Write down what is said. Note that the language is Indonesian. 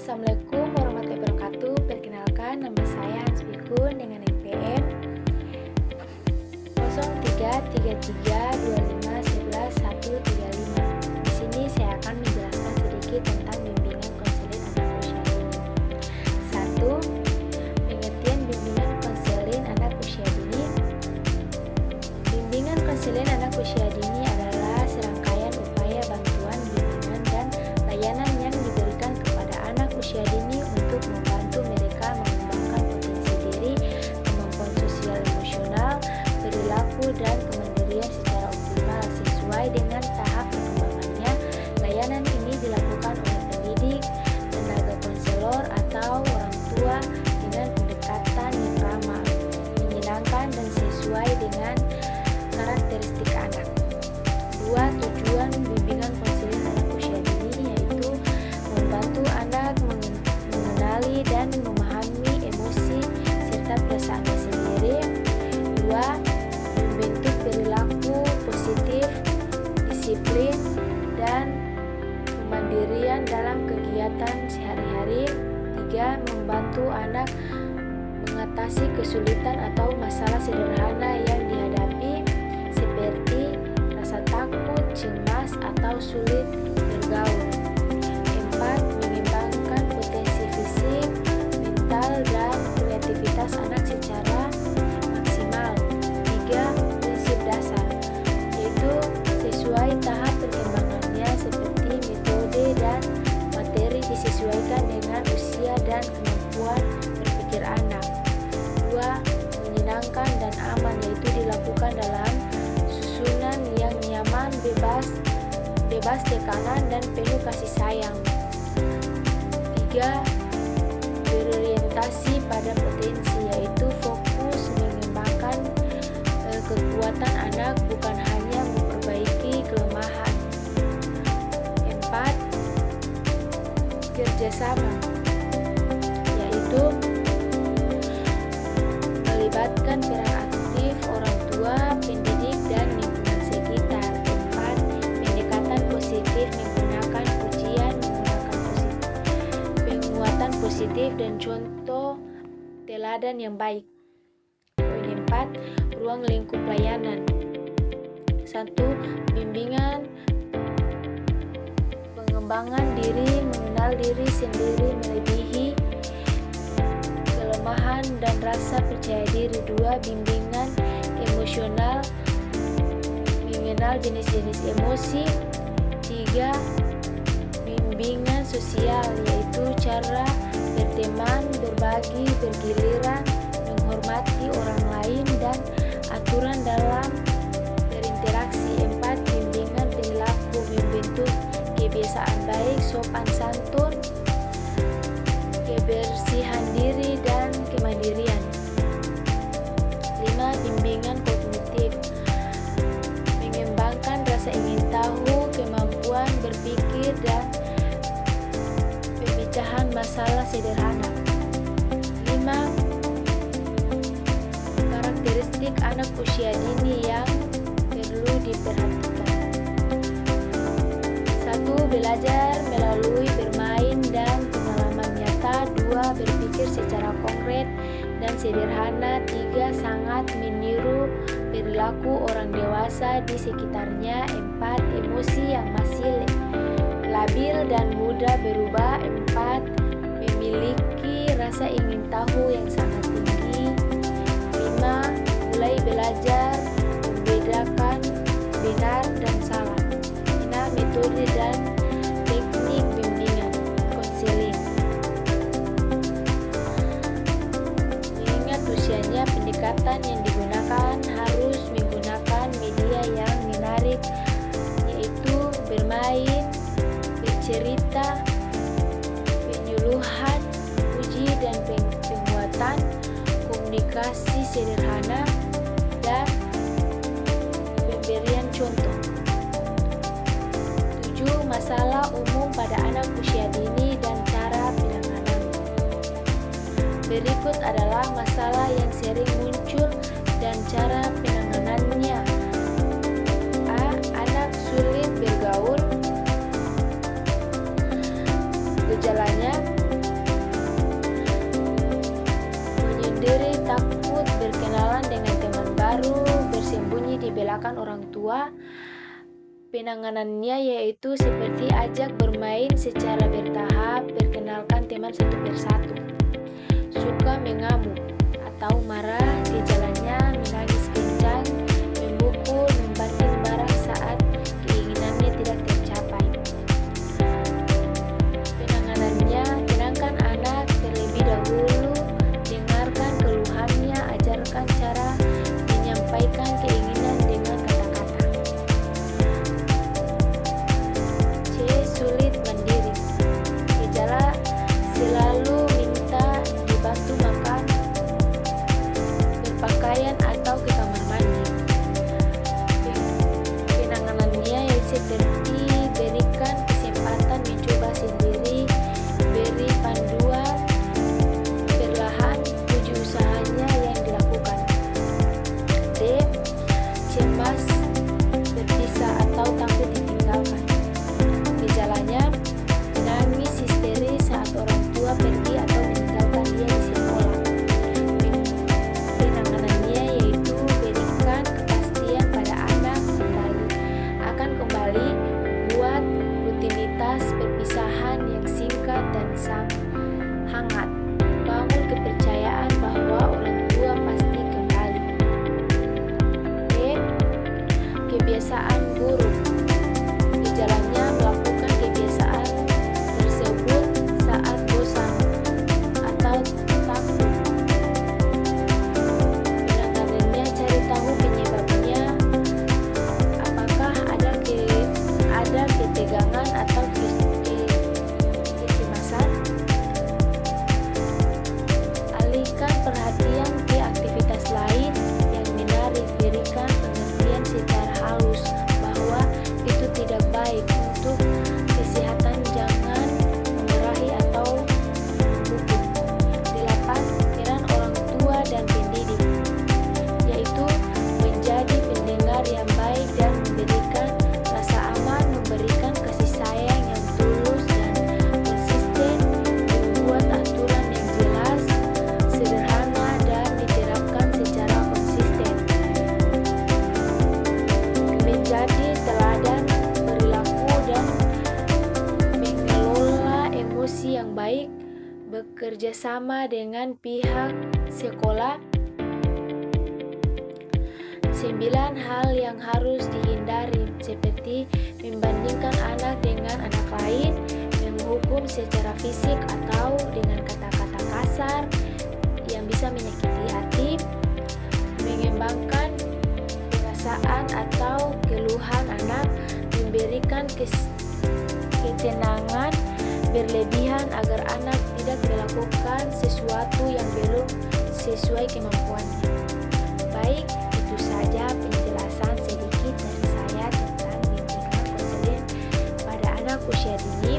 Assalamualaikum warahmatullahi wabarakatuh. Perkenalkan, nama saya Hans Bikun dengan NPM 0333251135. Di sini saya akan menjelaskan sedikit tentang bimbingan konseling anak usia dini. 1. Pengertian bimbingan konseling anak usia dini. Bimbingan konseling anak usia dini adalah serangkaian upaya bantuan, bimbingan, dan layanan yang diberikan kepada anak usia dini untuk membantu mereka mengembangkan potensi diri, kemampuan sosial emosional, perilaku, dan kemandirian secara optimal sesuai dengan tahap perkembangannya. Layanan ini dilakukan oleh pendidik, tenaga konselor, atau orang tua dengan pendekatan yang ramah, menyenangkan, dan sesuai dengan karakteristik anak. 2. Tujuan bimbingan konseling anak usia dini yaitu membantu anak mengenali dan memahami emosi serta perasaannya sendiri. 2. Membentuk perilaku positif, disiplin, dan kemandirian dalam kegiatan sehari-hari. 3. Membantu anak mengatasi kesulitan atau masalah sederhana yang dihadapi seperti rasa takut, cemas, atau sulit bergaul. 4. Mengembangkan potensi fisik, mental, dan kreativitas anak secara maksimal. 3. Prinsip dasar, yaitu sesuai tahap perkembangannya seperti metode dan materi disesuaikan dengan usia dan kemampuan berpikir anak. 2. Menyenangkan dan aman, yaitu dilakukan dalam susunan yang nyaman, bebas tekanan, dan penuh kasih sayang. 3. Berorientasi pada potensi, yaitu fokus mengembangkan kekuatan anak, bukan hanya memperbaiki kelemahan. 4. Kerjasama, yaitu melibatkan peran aktif orang tua, pendidik, dan lingkungan sekitar. 4. Pendekatan positif menggunakan pujian, penguatan positif, dan contoh teladan yang baik. Poin 4. Ruang lingkup layanan. 1. Bimbingan pengembangan diri, mengenal diri sendiri melebihi kelemahan dan rasa percaya diri. 2. Bimbingan emosional, mengenal jenis-jenis emosi. 3. Bimbingan sosial, yaitu cara berteman, berbagi, bergiliran, menghormati orang lain, dan aturan dalam berinteraksi. 4. Bimbingan perilaku, membentuk kebiasaan baik, sopan santun, kebersihan diri, dan kemandirian. 5. Bimbingan kognitif, mengembangkan rasa ingin tahu, kemampuan berpikir, dan pemecahan masalah sederhana. 5. Karakteristik anak usia dini yang perlu diperhatikan. 1. Belajar melalui bermain dan pengalaman nyata. 2. Berpikir secara konkret dan sederhana. 3. Sangat meniru perilaku orang dewasa di sekitarnya. 4. Emosi yang masih labil dan mudah berubah. 4. Memiliki rasa ingin tahu yang sangat tinggi. 5. Mulai belajar membedakan benar dan salah. 6. Metode dan teknik bimbingan konseling. Mengingat usianya, pendekatan yang digunakan harus menggunakan media yang menarik, yaitu bermain, bercerita, penyuluhan, puji dan penguatan, komunikasi sederhana, dan pemberian contoh. 7. Masalah umum pada anak usia dini dan cara penanganan. Berikut adalah masalah yang sering muncul dan cara penanganannya. A. Anak sulit bergaul. Gejalanya: membelakang orang tua. Penanganannya yaitu seperti ajak bermain secara bertahap, perkenalkan teman satu persatu. Suka mengamuk atau marah, gejalanya menangis kencang, memukul, membanting barang saat keinginannya tidak tercapai. Penanganannya, tenangkan anak terlebih dahulu, dengarkan keluhannya, ajarkan cara menyampaikan keinginan dengan kata-kata. C. Sulit mandiri. Gejala selalu minta dibantu makan, berpakaian atau ke kamar mandi. Penanganannya yang seperti berikan kesempatan mencoba sendiri, beri panduan, perlahan puji usahanya yang dilakukan. D. Cemas, berpisah atau takut ditinggalkan. Gejalanya menangis histeris saat orang tua pergi atau meninggalkan dia di sekolah. Penanganannya yaitu berikan kepastian pada anak akan kembali, buat rutinitas perpisahan yang singkat dan hangat, bangun kepercayaan bahwa orang tua pasti kembali. E. Kebiasaan buruk. Gejalanya melakukan kebiasaan tersebut saat bosan atau takut. Penanganannya cari tahu penyebabnya, apakah ada ketegangan atau kecemasan. Alihkan perhatian ke aktivitas lain yang menarik, berikan pengertian secara halus bahwa itu tidak baik untuk kesehatan, jangan memarahi atau menghukum. 8. Peran orang tua dan pendidik, yaitu menjadi pendengar yang baik dan memberikan rasa aman, memberikan kasih sayang yang tulus dan konsisten, membuat aturan yang jelas, sederhana dan diterapkan secara konsisten. Menjadi teladan perilaku dan mengelola emosi yang baik, bekerja sama dengan pihak sekolah. 9. Hal yang harus dihindari seperti membandingkan anak dengan anak lain, menghukum secara fisik atau dengan kata-kata kasar yang bisa menyakiti hati, mengembangkan perasaan atau keluhan anak, memberikan ketenangan berlebihan agar anak tidak melakukan sesuatu yang belum sesuai kemampuannya. Baik, itu saja penjelasan sedikit dari saya tentang bimbingan konseling pada anak usia dini.